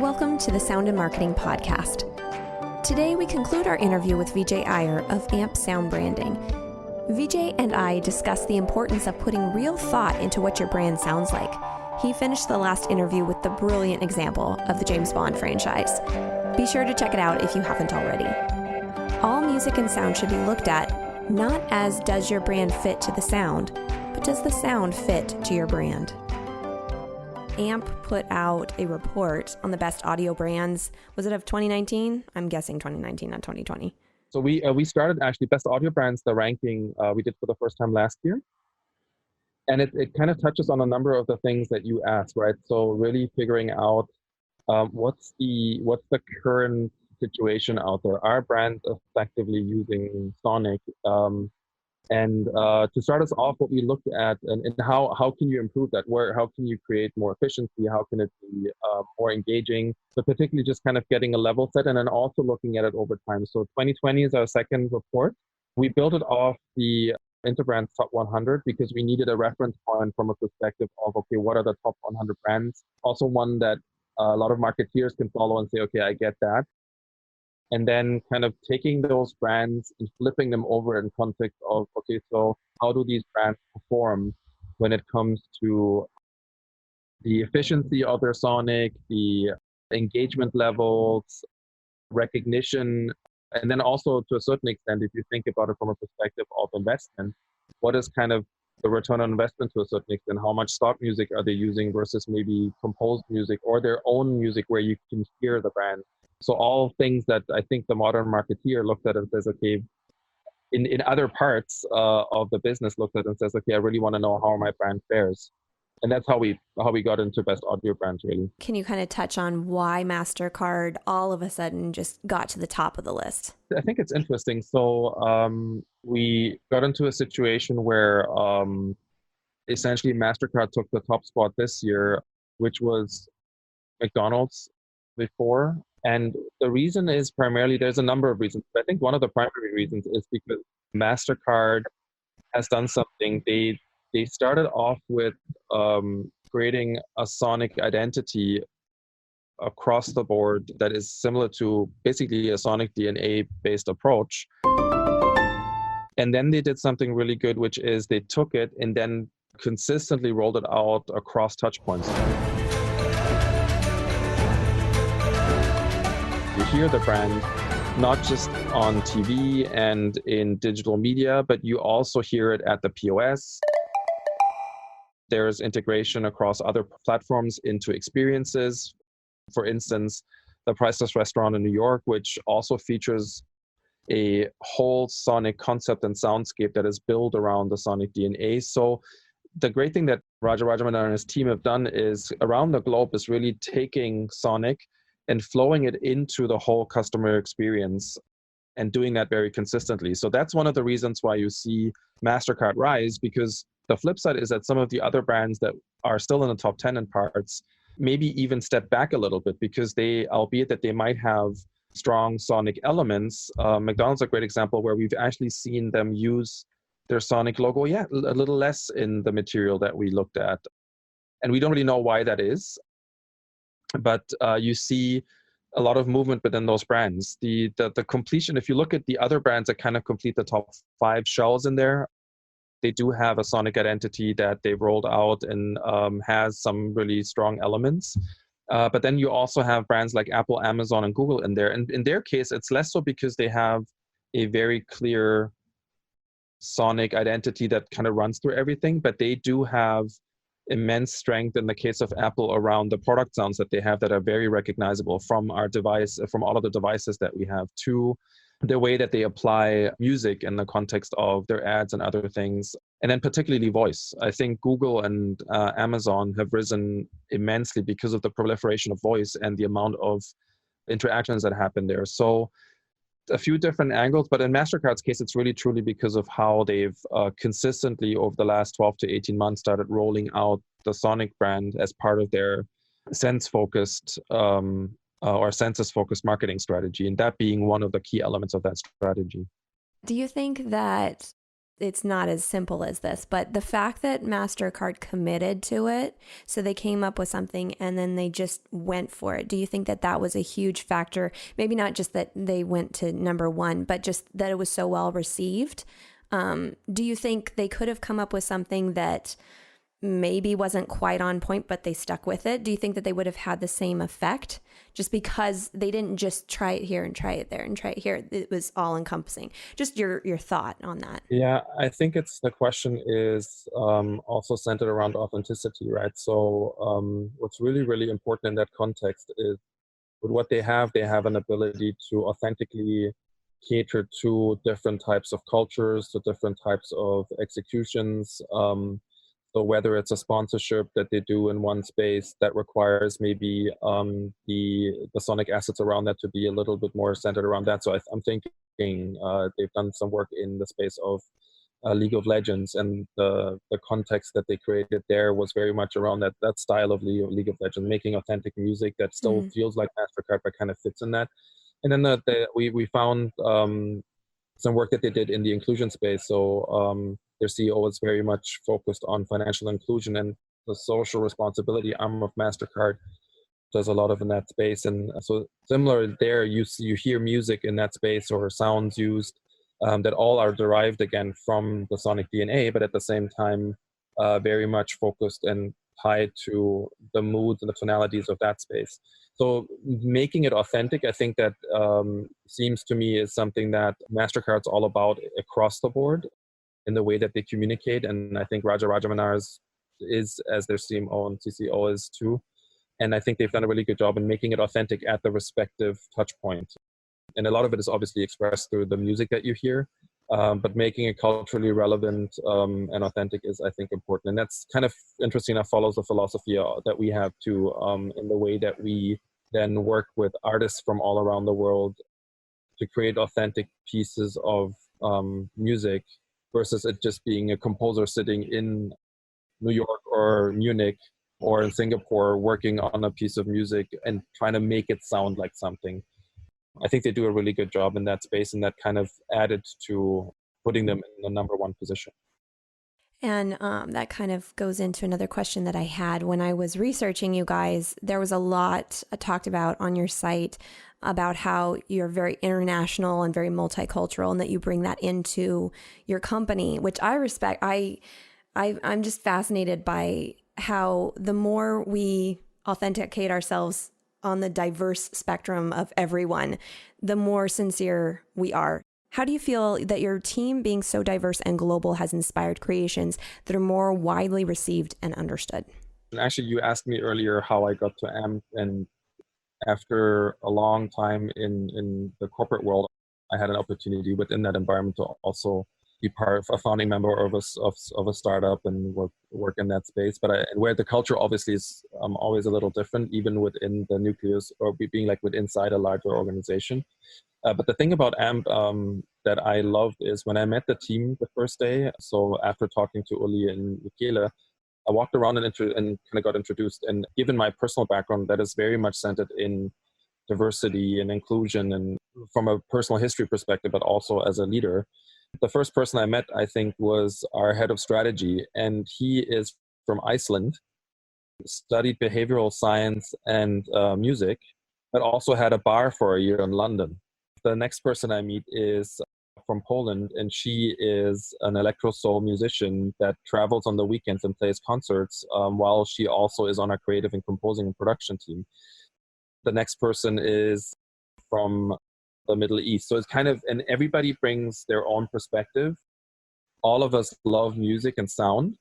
Welcome to the Sound and Marketing Podcast. Today we conclude our interview with Vijay Iyer of AMP Sound Branding. Vijay and I discuss the importance of putting real thought into what your brand sounds like. He finished the last interview with the brilliant example of the James Bond franchise. Be sure to check it out if you haven't already. All music and sound should be looked at not as does your brand fit to the sound, but does the sound fit to your brand? AMP put out a report on the best audio brands. Was it of 2019? I'm guessing 2019, not 2020. So we started actually best audio brands, the ranking we did for the first time last year. And it kind of touches on a number of the things that you asked, right? So really figuring out what's the current situation out there. Are brands effectively using Sonic? And to start us off, what we looked at and how can you improve that? How can you create more efficiency? How can it be more engaging? But particularly just kind of getting a level set and then also looking at it over time. So 2020 is our second report. We built it off the Interbrand's top 100 because we needed a reference point from a perspective of, okay, what are the top 100 brands? Also one that a lot of marketeers can follow and say, okay, I get that. And then kind of taking those brands and flipping them over in context of, okay, so how do these brands perform when it comes to the efficiency of their Sonic, the engagement levels, recognition, and then also to a certain extent, if you think about it from a perspective of investment, what is kind of the return on investment to a certain extent? How much stock music are they using versus maybe composed music or their own music where you can hear the brand? So all things that I think the modern marketeer looked at and says, okay, in other parts of the business looked at and says, okay, I really want to know how my brand fares. And that's how we got into best audio brands, really. Can you kind of touch on why MasterCard all of a sudden just got to the top of the list? I think it's interesting. So we got into a situation where essentially MasterCard took the top spot this year, which was McDonald's before. And the reason is primarily, there's a number of reasons. But I think one of the primary reasons is because MasterCard has done something. They started off with creating a Sonic identity across the board that is similar to basically a Sonic DNA-based approach. And then they did something really good, which is they took it and then consistently rolled it out across touchpoints. You hear the brand not just on TV and in digital media, but you also hear it at the POS. There's integration across other platforms into experiences. For instance, the Priceless Restaurant in New York, which also features a whole Sonic concept and soundscape that is built around the Sonic DNA. So the great thing that Raja Rajamandan and his team have done is around the globe is really taking Sonic and flowing it into the whole customer experience and doing that very consistently. So that's one of the reasons why you see MasterCard rise, because the flip side is that some of the other brands that are still in the top 10 in parts maybe even step back a little bit because they, albeit that they might have strong Sonic elements, McDonald's is a great example where we've actually seen them use their Sonic logo, a little less in the material that we looked at. And we don't really know why that is. But you see a lot of movement within those brands. The completion, if you look at the other brands that kind of complete the top 5 shells in there, they do have a Sonic identity that they've rolled out and has some really strong elements. But then you also have brands like Apple, Amazon, and Google in there. And in their case, it's less so because they have a very clear Sonic identity that kind of runs through everything, but they do have immense strength in the case of Apple around the product sounds that they have that are very recognizable from our device, from all of the devices that we have, to the way that they apply music in the context of their ads and other things. And then particularly voice. I think Google and Amazon have risen immensely because of the proliferation of voice and the amount of interactions that happen there. So a few different angles, but in MasterCard's case, it's really truly because of how they've consistently over the last 12 to 18 months started rolling out the Sonic brand as part of their sense-focused or census-focused marketing strategy, and that being one of the key elements of that strategy. Do you think that it's not as simple as this, but the fact that MasterCard committed to it, so they came up with something and then they just went for it. Do you think that that was a huge factor? Maybe not just that they went to number one, but just that it was so well received. Do you think they could have come up with something that maybe wasn't quite on point, but they stuck with it? Do you think that they would have had the same effect just because they didn't just try it here and try it there and try it here? It was all encompassing. Just your thought on that. Yeah, I think the question is also centered around authenticity, right? So what's really, really important in that context is with what they have an ability to authentically cater to different types of cultures, to different types of executions. So whether it's a sponsorship that they do in one space that requires maybe the sonic assets around that to be a little bit more centered around that. So I'm thinking they've done some work in the space of League of Legends, and the context that they created there was very much around that style of League of Legends, making authentic music that still feels like MasterCard but kind of fits in that. And then we found some work that they did in the inclusion space. So their CEO is very much focused on financial inclusion, and the social responsibility arm of MasterCard does a lot of in that space. And so similar there, you hear music in that space or sounds used that all are derived again from the sonic DNA, but at the same time very much focused and tied to the moods and the tonalities of that space. So making it authentic, I think that seems to me is something that MasterCard's all about across the board in the way that they communicate. And I think Raja Rajamanar is as their CMO and CCO is too. And I think they've done a really good job in making it authentic at the respective touch point. And a lot of it is obviously expressed through the music that you hear, but making it culturally relevant and authentic is, I think, important. And that's kind of interesting enough follows the philosophy that we have too, in the way that we then work with artists from all around the world to create authentic pieces of music versus it just being a composer sitting in New York or Munich or in Singapore working on a piece of music and trying to make it sound like something. I think they do a really good job in that space, and that kind of added to putting them in the number one position. And that kind of goes into another question that I had when I was researching you guys. There was a lot talked about on your site about how you're very international and very multicultural, and that you bring that into your company, which I respect. I'm just fascinated by how the more we authenticate ourselves on the diverse spectrum of everyone, the more sincere we are. How do you feel that your team being so diverse and global has inspired creations that are more widely received and understood? Actually, you asked me earlier how I got to AMP, and after a long time in the corporate world, I had an opportunity within that environment to also be part of a founding member of a startup and work in that space. But where the culture obviously is always a little different, even within the nucleus or being like inside a larger organization. But the thing about AMP that I loved is when I met the team the first day. So after talking to Uli and Michele, I walked around and kind of got introduced. And given my personal background, that is very much centered in diversity and inclusion, and from a personal history perspective, but also as a leader. The first person I met, I think, was our head of strategy, and he is from Iceland, studied behavioral science and music, but also had a bar for a year in London. The next person I meet is from Poland, and she is an electro soul musician that travels on the weekends and plays concerts while she also is on our creative and composing and production team. The next person is from the Middle East. So it's kind of, and everybody brings their own perspective. All of us love music and sound,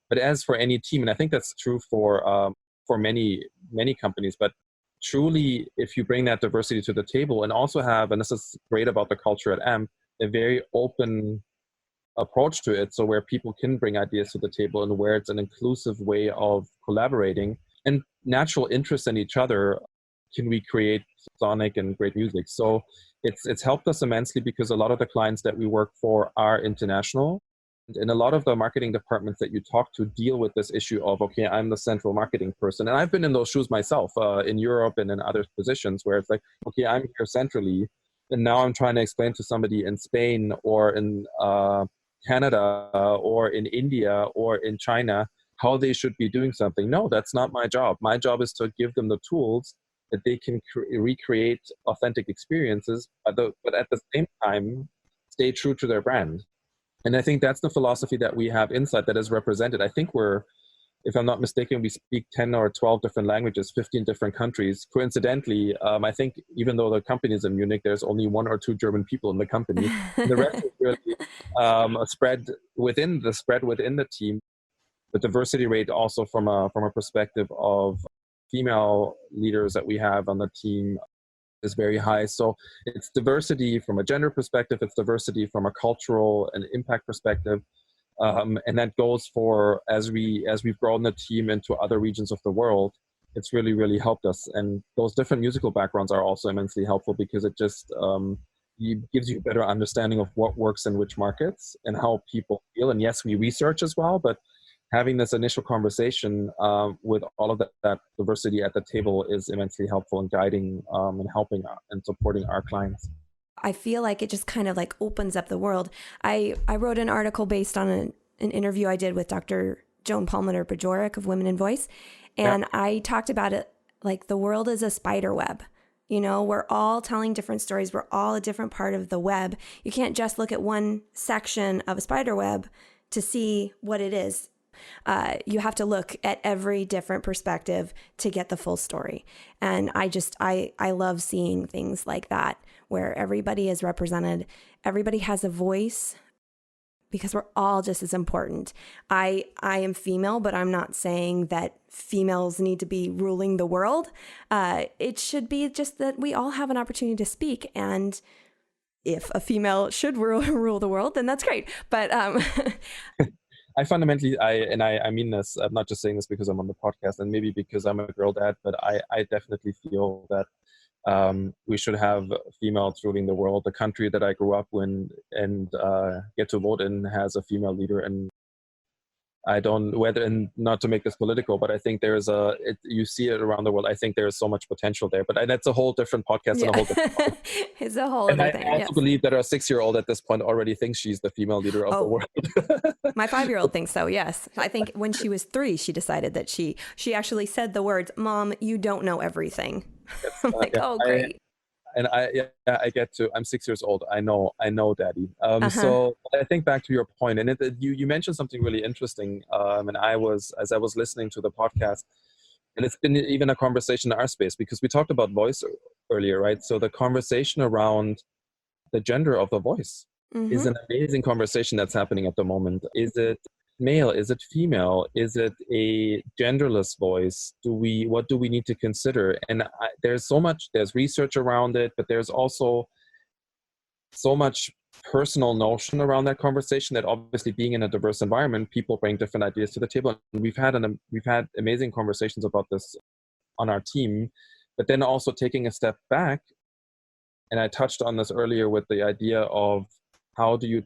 but as for any team, and I think that's true for many companies, but truly, if you bring that diversity to the table and also have, and this is great about the culture at AMP, a very open approach to it, so where people can bring ideas to the table and where it's an inclusive way of collaborating and natural interest in each other, can we create sonic and great music. So it's helped us immensely because a lot of the clients that we work for are international. And a lot of the marketing departments that you talk to deal with this issue of, okay, I'm the central marketing person. And I've been in those shoes myself in Europe and in other positions where it's like, okay, I'm here centrally. And now I'm trying to explain to somebody in Spain or in Canada or in India or in China how they should be doing something. No, that's not my job. My job is to give them the tools that they can recreate authentic experiences, but at the same time, stay true to their brand. And I think that's the philosophy that we have inside that is represented. I think if I'm not mistaken, we speak 10 or 12 different languages, 15 different countries. Coincidentally, I think even though the company is in Munich, there's only 1 or 2 German people in the company. The rest is really a spread within the team. The diversity rate also from a perspective of female leaders that we have on the team is very high. So it's diversity from a gender perspective, it's diversity from a cultural and impact perspective. And that goes for as we've grown the team into other regions of the world, it's really, really helped us. And those different musical backgrounds are also immensely helpful because it just gives you a better understanding of what works in which markets and how people feel. And yes, we research as well, but having this initial conversation with all of that diversity at the table is immensely helpful in guiding and helping and supporting our clients. I feel like it just kind of like opens up the world. I wrote an article based on an interview I did with Dr. Joan Palmater-Bajorek of Women in Voice. And yeah. I talked about it like the world is a spider web. You know, we're all telling different stories. We're all a different part of the web. You can't just look at one section of a spider web to see what it is. You have to look at every different perspective to get the full story. And I love seeing things like that, where everybody is represented, everybody has a voice, because we're all just as important. I am female, but I'm not saying that females need to be ruling the world. It should be just that we all have an opportunity to speak. And if a female should rule the world, then that's great. But I fundamentally, I mean this, I'm not just saying this because I'm on the podcast and maybe because I'm a girl dad, but I definitely feel that we should have females ruling the world. The country that I grew up in and get to vote in has a female leader, and I don't, and not to make this political, but I think you see it around the world. I think there is so much potential there, but that's a whole different podcast. Yeah. And a whole different It's a whole other thing. I also believe that our 6-year-old at this point already thinks she's the female leader of the world. My 5-year-old thinks so. Yes. I think when she was 3, she decided that she actually said the words, "Mom, you don't know everything." I'm like, oh, great. I get to, I'm 6 years old. I know, Daddy. So I think back to your point, and you mentioned something really interesting. And as I was listening to the podcast, and it's been even a conversation in our space because we talked about voice earlier, right? So the conversation around the gender of the voice is an amazing conversation that's happening at the moment. Is it male? Is it female? Is it a genderless voice? What do we need to consider? And there's research around it, but there's also so much personal notion around that conversation that obviously being in a diverse environment, people bring different ideas to the table. And we've had amazing conversations about this on our team, but then also taking a step back. And I touched on this earlier with the idea of how do you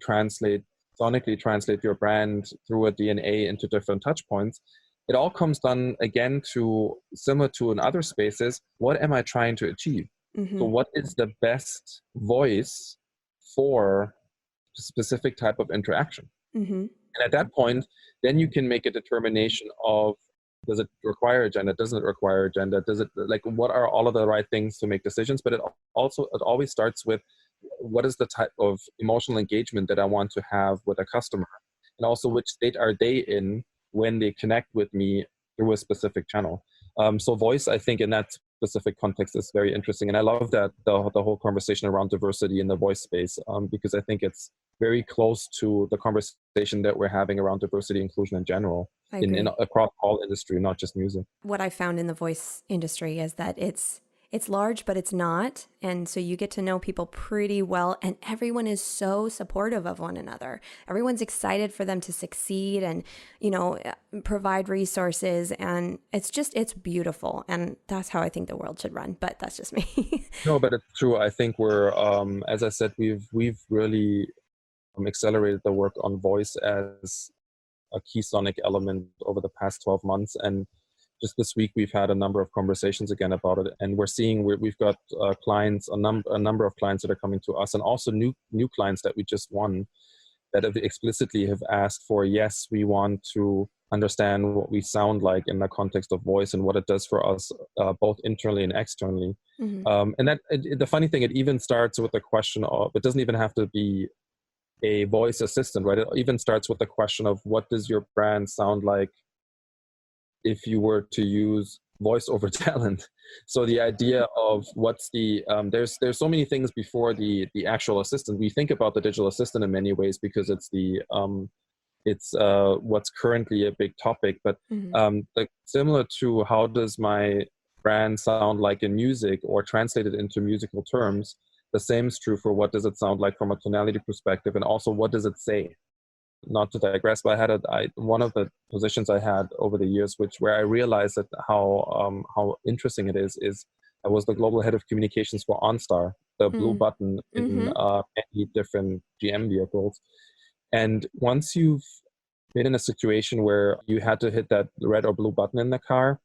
sonically translate your brand through a DNA into different touch points. It all comes down again to, similar to in other spaces, what am I trying to achieve? So what is the best voice for a specific type of interaction? And at that point, then you can make a determination of, does it require agenda? Doesn't it require agenda? What are all of the right things to make decisions? But it always starts with, what is the type of emotional engagement that I want to have with a customer? And also, which state are they in when they connect with me through a specific channel? So voice, I think in that specific context is very interesting. And I love that the whole conversation around diversity in the voice space, because I think it's very close to the conversation that we're having around diversity inclusion in general across all industry, not just music. What I found in the voice industry is that it's large, but it's not. And so you get to know people pretty well, and everyone is so supportive of one another. Everyone's excited for them to succeed and, provide resources. And it's beautiful. And that's how I think the world should run. But that's just me. No, but it's true. I think we're, as I said, we've really accelerated the work on voice as a key sonic element over the past 12 months. And just this week, we've had a number of conversations again about it, and we've got clients, a number of clients that are coming to us, and also new clients that we just won, that have explicitly have asked for, yes, we want to understand what we sound like in the context of voice and what it does for us, both internally and externally. And that the funny thing, it even starts with the question of, it doesn't even have to be a voice assistant, right? It even starts with the question of, what does your brand sound like if you were to use voice over talent? So the idea of what's the there's so many things before the actual assistant. We think about the digital assistant in many ways because it's the what's currently a big topic, but similar to how does my brand sound like in music or translated into musical terms, the same is true for what does it sound like from a tonality perspective, and also what does it say. Not to digress, but one of the positions I had over the years, where I realized that how interesting it is I was the global head of communications for OnStar, the blue button in many different GM vehicles. And once you've been in a situation where you had to hit that red or blue button in the car,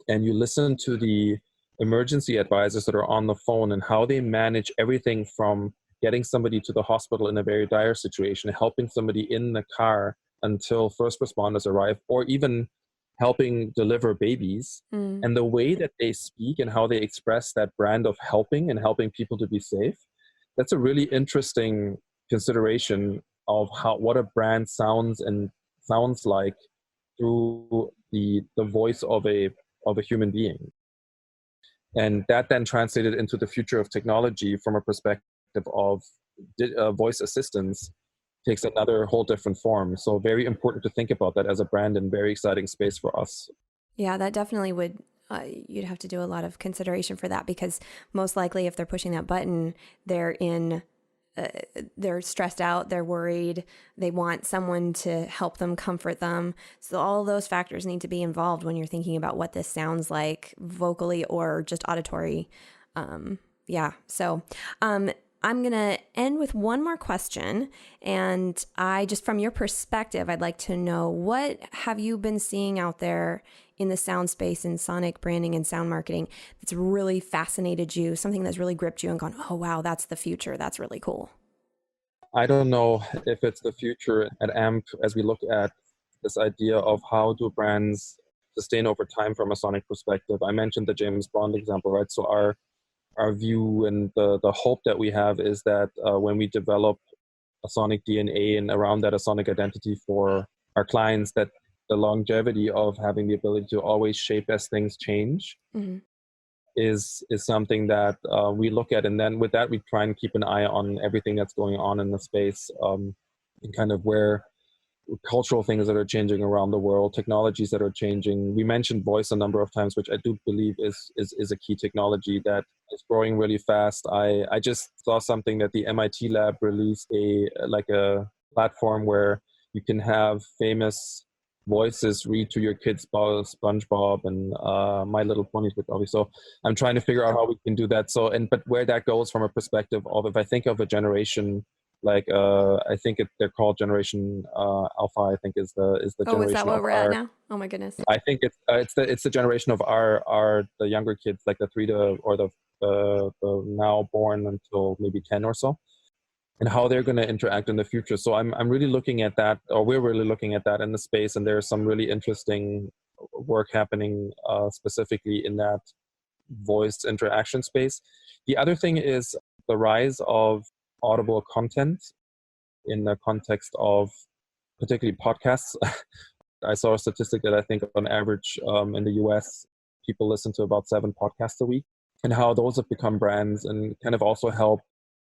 and you listen to the emergency advisors that are on the phone and how they manage everything from getting somebody to the hospital in a very dire situation, helping somebody in the car until first responders arrive, or even helping deliver babies, and the way that they speak and how they express that brand of helping and helping people to be safe, that's a really interesting consideration of what a brand sounds like through the voice of a human being. And that then translated into the future of technology from a perspective of voice assistants takes another whole different form. So very important to think about that as a brand, and very exciting space for us. Yeah, that definitely would, you'd have to do a lot of consideration for that, because most likely if they're pushing that button, they're stressed out, they're worried, they want someone to help them, comfort them. So all those factors need to be involved when you're thinking about what this sounds like vocally or just auditory. So I'm going to end with one more question. And just from your perspective, I'd like to know, what have you been seeing out there in the sound space and sonic branding and sound marketing that's really fascinated you, something that's really gripped you and gone, oh, wow, that's the future. That's really cool. I don't know if it's the future at AMP as we look at this idea of how do brands sustain over time from a sonic perspective. I mentioned the James Bond example, right? So our view and the hope that we have is that when we develop a sonic DNA and around that a sonic identity for our clients, that the longevity of having the ability to always shape as things change is something that we look at. And then with that, we try and keep an eye on everything that's going on in the space, and kind of where cultural things that are changing around the world, technologies that are changing. We mentioned voice a number of times, which I do believe is a key technology that is growing really fast. I just saw something that the MIT lab released, a platform where you can have famous voices read to your kids about SpongeBob and My Little Ponies, obviously. So I'm trying to figure out how we can do that. But where that goes from a perspective of, if I think of a generation, like I think they're called Generation Alpha, I think is the generation. Oh, is that what we're at now? Oh my goodness. I think it's the generation of the younger kids, like the the now born until maybe 10 or so, and how they're going to interact in the future. So I'm really looking at that, or we're really looking at that in the space, and there's some really interesting work happening specifically in that voice interaction space. The other thing is the rise of audible content in the context of particularly podcasts. I saw a statistic that I think on average in the US, people listen to about 7 podcasts a week, and how those have become brands and kind of also help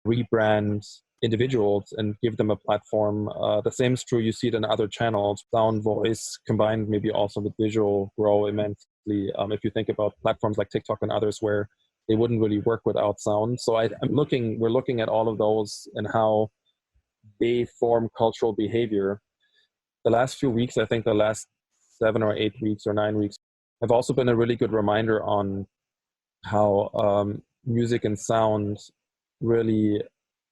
rebrand individuals and give them a platform. The same is true, you see it in other channels. Sound, voice, combined maybe also with visual, grow immensely. If you think about platforms like TikTok and others where they wouldn't really work without sound. So we're looking at all of those and how they form cultural behavior. The last few weeks, I think the last 7 or 8 weeks or 9 weeks, have also been a really good reminder on how music and sound really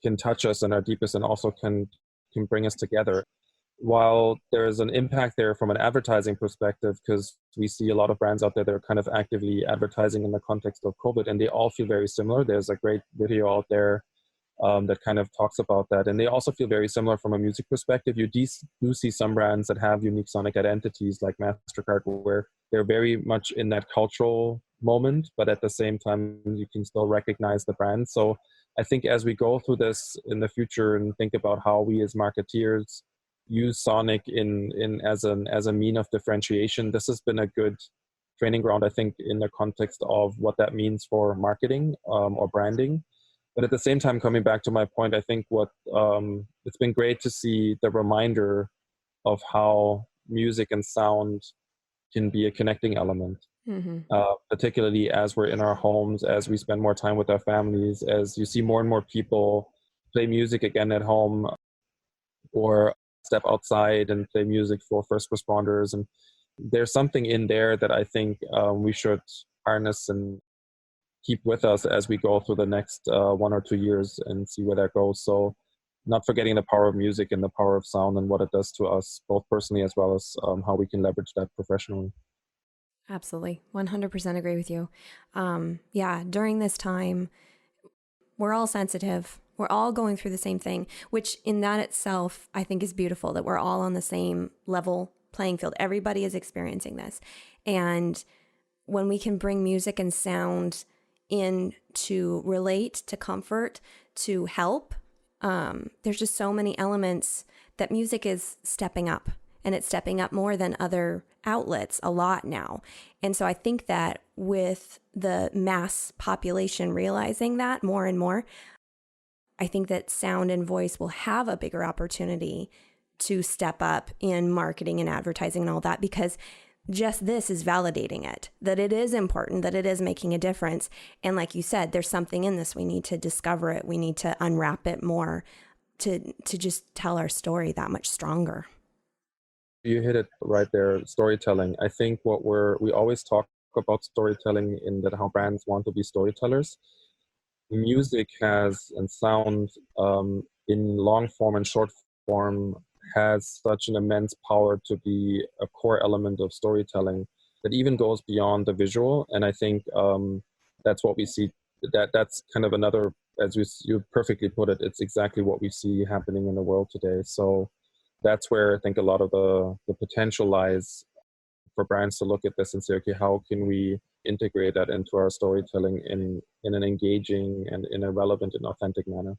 can touch us in our deepest, and also can bring us together. While there's an impact there from an advertising perspective, because we see a lot of brands out there that are kind of actively advertising in the context of COVID, and they all feel very similar. There's a great video out there that kind of talks about that. And they also feel very similar from a music perspective. You do see some brands that have unique sonic identities like MasterCard, where they're very much in that cultural moment, but at the same time, you can still recognize the brand. So I think as we go through this in the future and think about how we as marketeers use sonic as a mean of differentiation, this has been a good training ground, I think, in the context of what that means for marketing or branding. But at the same time, coming back to my point, I think it's been great to see the reminder of how music and sound can be a connecting element, particularly as we're in our homes, as we spend more time with our families, as you see more and more people play music again at home or step outside and play music for first responders. And there's something in there that I think we should harness and keep with us as we go through the next 1 or 2 years and see where that goes. So not forgetting the power of music and the power of sound and what it does to us, both personally as well as how we can leverage that professionally. Absolutely. 100% agree with you. Yeah, during this time, we're all sensitive. We're all going through the same thing, which in that itself, I think is beautiful, that we're all on the same level playing field. Everybody is experiencing this. And when we can bring music and sound in to relate, to comfort, to help, there's just so many elements that music is stepping up, and it's stepping up more than other outlets a lot now. And so I think that with the mass population realizing that more and more, I think that sound and voice will have a bigger opportunity to step up in marketing and advertising and all that, because just this is validating it, that it is important, that it is making a difference. And like you said, there's something in this. We need to discover it. We need to unwrap it more to just tell our story that much stronger. You hit it right there, storytelling. I think we always talk about storytelling in that how brands want to be storytellers. Music has, and sound in long form and short form, has such an immense power to be a core element of storytelling that even goes beyond the visual. And I think that's what we see. That's kind of another, as you perfectly put it, it's exactly what we see happening in the world today. So that's where I think a lot of the potential lies for brands to look at this and say, okay, how can we integrate that into our storytelling in an engaging and in a relevant and authentic manner?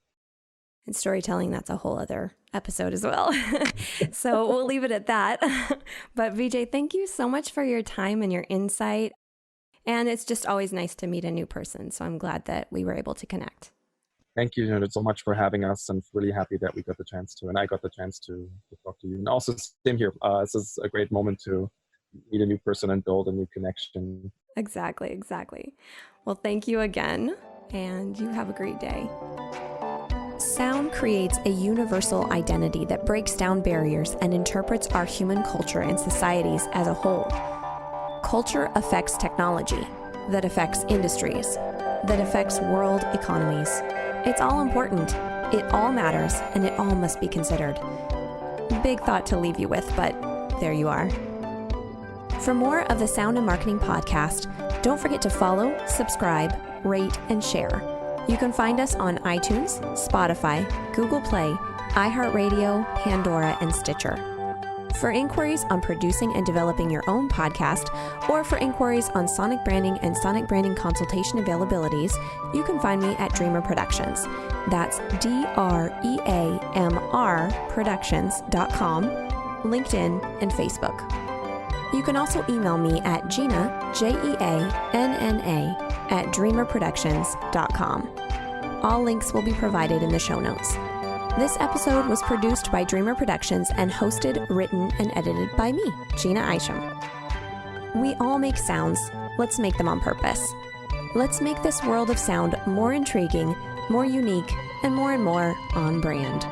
And storytelling, that's a whole other episode as well. So we'll leave it at that. But Vijay, thank you so much for your time and your insight. And it's just always nice to meet a new person. So I'm glad that we were able to connect. Thank you, Jeanna, so much for having us, and really happy that we got the chance to, and I got the chance to talk to you. And also, same here. This is a great moment to meet a new person and build a new connection. Exactly. Well, thank you again, and you have a great day. Sound creates a universal identity that breaks down barriers and interprets our human culture and societies as a whole. Culture affects technology, that affects industries, that affects world economies. It's all important, it all matters, and it all must be considered. Big thought to leave you with, but there you are. For more of the Sound and Marketing Podcast, don't forget to follow, subscribe, rate, and share. You can find us on iTunes, Spotify, Google Play, iHeartRadio, Pandora, and Stitcher. For inquiries on producing and developing your own podcast, or for inquiries on sonic branding and sonic branding consultation availabilities, you can find me at Dreamr Productions. That's DREAMR Productions.com, LinkedIn, and Facebook. You can also email me at Jeanna, Jeanna, at dreamrproductions.com. All links will be provided in the show notes. This episode was produced by Dreamr Productions and hosted, written, and edited by me, Jeanna Isham. We all make sounds. Let's make them on purpose. Let's make this world of sound more intriguing, more unique, and more on brand.